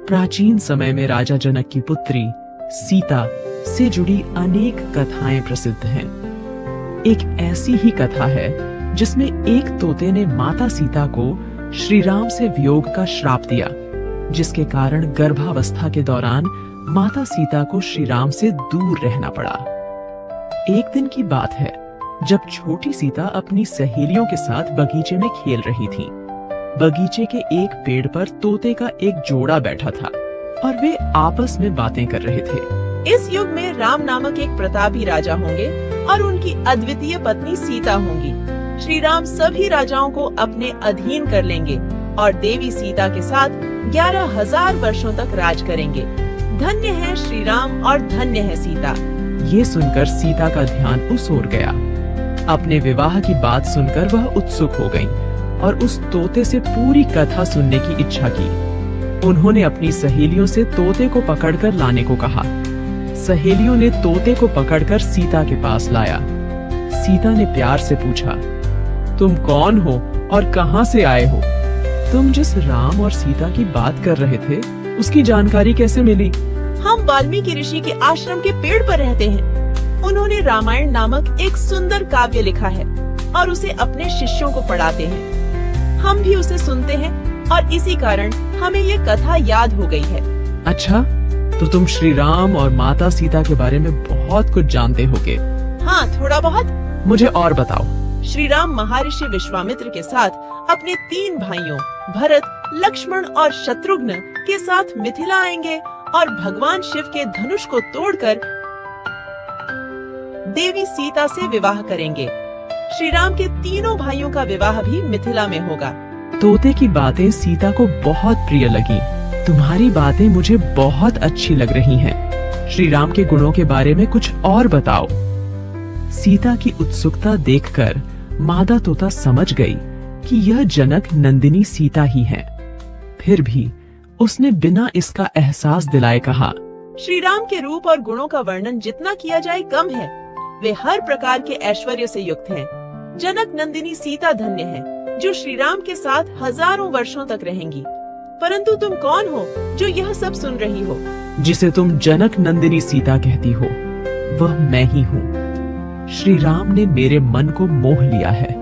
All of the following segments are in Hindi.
प्राचीन समय में राजा जनक की पुत्री सीता से जुड़ी अनेक कथाएं प्रसिद्ध हैं। एक ऐसी ही कथा है जिसमें एक तोते ने माता सीता को श्री राम से वियोग का श्राप दिया, जिसके कारण गर्भावस्था के दौरान माता सीता को श्री राम से दूर रहना पड़ा। एक दिन की बात है जब छोटी सीता अपनी सहेलियों के साथ बगीचे में खेल रही थी। बगीचे के एक पेड़ पर तोते का एक जोड़ा बैठा था और वे आपस में बातें कर रहे थे। इस युग में राम नामक एक प्रतापी राजा होंगे और उनकी अद्वितीय पत्नी सीता होंगी। श्री राम सभी राजाओं को अपने अधीन कर लेंगे और देवी सीता के साथ 11,000 वर्षों तक राज करेंगे। धन्य है श्री राम और धन्य है सीता। ये सुनकर सीता का ध्यान उस ओर गया। अपने विवाह की बात सुनकर वह उत्सुक हो गईं और उस तोते से पूरी कथा सुनने की इच्छा की। उन्होंने अपनी सहेलियों से तोते को पकड़कर लाने को कहा। सहेलियों ने तोते को पकड़कर सीता के पास लाया। सीता ने प्यार से पूछा, तुम कौन हो और कहां से आए हो? तुम जिस राम और सीता की बात कर रहे थे उसकी जानकारी कैसे मिली? हम वाल्मीकि ऋषि के आश्रम के पेड़ पर रहते हैं। उन्होंने रामायण नामक एक सुंदर काव्य लिखा है और उसे अपने शिष्यों को पढ़ाते हैं। हम भी उसे सुनते हैं और इसी कारण हमें ये कथा याद हो गई है। अच्छा, तो तुम श्री राम और माता सीता के बारे में बहुत कुछ जानते होगे। हाँ, थोड़ा बहुत। मुझे और बताओ। श्री राम महर्षि विश्वामित्र के साथ अपने 3 भाइयों भरत, लक्ष्मण और शत्रुघ्न के साथ मिथिला आएंगे और भगवान शिव के धनुष को तोड़कर देवी सीता से विवाह करेंगे। श्री राम के तीनों भाइयों का विवाह भी मिथिला में होगा। तोते की बातें सीता को बहुत प्रिय लगी। तुम्हारी बातें मुझे बहुत अच्छी लग रही हैं। श्री राम के गुणों के बारे में कुछ और बताओ। सीता की उत्सुकता देखकर मादा तोता समझ गई कि यह जनक नंदिनी सीता ही है। फिर भी उसने बिना इसका एहसास दिलाए कहा, श्री राम के रूप और गुणों का वर्णन जितना किया जाए कम है। वे हर प्रकार के ऐश्वर्य से युक्त हैं। जनक नंदिनी सीता धन्य है जो श्री राम के साथ हजारों वर्षों तक रहेंगी। परंतु तुम कौन हो जो यह सब सुन रही हो? जिसे तुम जनक नंदिनी सीता कहती हो वह मैं ही हूँ। श्री राम ने मेरे मन को मोह लिया है।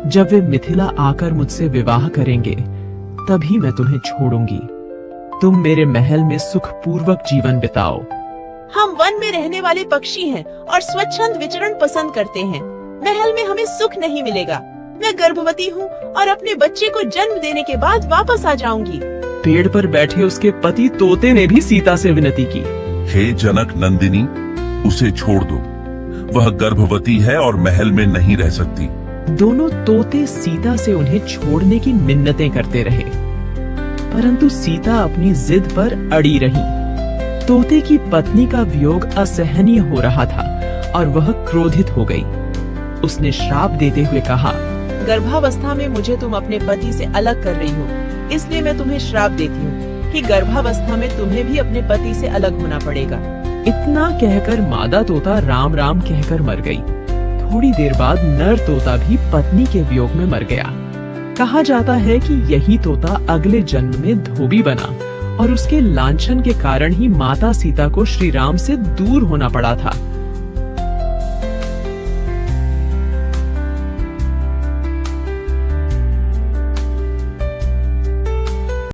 जब वे मिथिला आकर मुझसे विवाह करेंगे तभी मैं तुम्हें छोड़ूंगी। तुम मेरे महल में सुखपूर्वक जीवन बिताओ। हम वन में रहने वाले पक्षी हैं और स्वच्छंद विचरण पसंद करते हैं। महल में हमें सुख नहीं मिलेगा। मैं गर्भवती हूँ और अपने बच्चे को जन्म देने के बाद वापस आ जाऊंगी। पेड़ पर बैठे उसके पति तोते ने भी सीता से विनती की, हे जनक नंदिनी, उसे छोड़ दो। वह गर्भवती है और महल में नहीं रह सकती। दोनों तोते सीता से उन्हें छोड़ने की मिन्नतें करते रहे, परंतु सीता अपनी जिद पर अड़ी रही। तोते की पत्नी का वियोग असहनीय हो रहा था और वह क्रोधित हो गई। उसने श्राप देते हुए कहा, गर्भावस्था में मुझे तुम अपने पति से अलग कर रही हो, इसलिए मैं तुम्हें श्राप देती हूँ कि गर्भावस्था में तुम्हें भी अपने पति से अलग होना पड़ेगा। इतना कहकर मादा तोता राम राम कहकर मर गई। थोड़ी देर बाद नर तोता भी पत्नी के वियोग में मर गया। कहा जाता है कि यही तोता अगले जन्म में धोबी बना और उसके लांछन के कारण ही माता सीता को श्री राम से दूर होना पड़ा था।